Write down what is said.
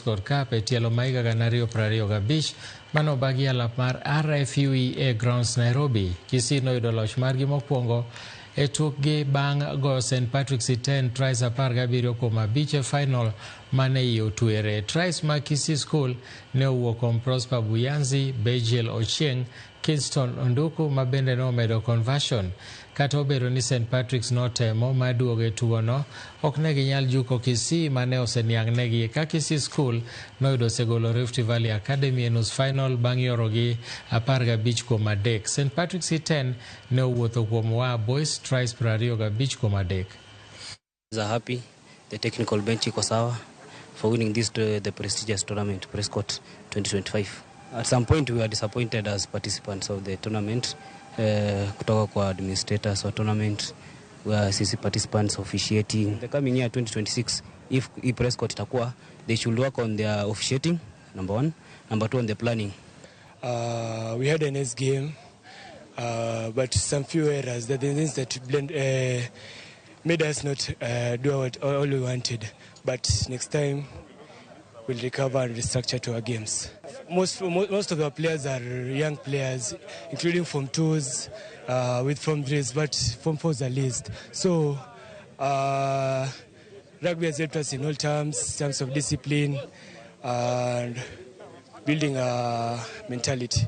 Prescott Cup e tielo ma higa 2025 mano bagi alap mar RFUE Grounds Nairobi. Kisii noyudo loch margi mokwongo e tukgi bang' go St. Patrick's 10 tries 17-5 e final mane iye otwere. Tries ma Kisii School ne owuok kuom Prosper Buyanzi, Bejiel Ochieng, Kingston Onduku ma bende no medo conversion. Kata obedo ni St. Patrick's notemo maduogo e tugono, ok ne ginyal juko Kisii mane oseniang' negi ka Kisii School noyudo segolo Rift Valley Academy e nus final bang' yorogi 15-3. St. Patrick's 10 ne owuotho kuom Wa Boys tries 25-3. We are happy. The technical bench iko sawa for winning this the prestigious tournament Prescott 2025. At some point we were disappointed as participants of the tournament kutoka kwa administrators of tournament, where sisi participants officiating. The coming year 2026, if Prescott itakuwa, they should work on their officiating, number one. Number two, on the planning. We had a nice game, but some few errors, the things that made us not do what all we wanted. But next time, we'll recover and restructure to our games. Most of our players are young players, including Form 2s, with Form 3s, but Form 4s are least. So, rugby has helped us in all terms of discipline and building a mentality.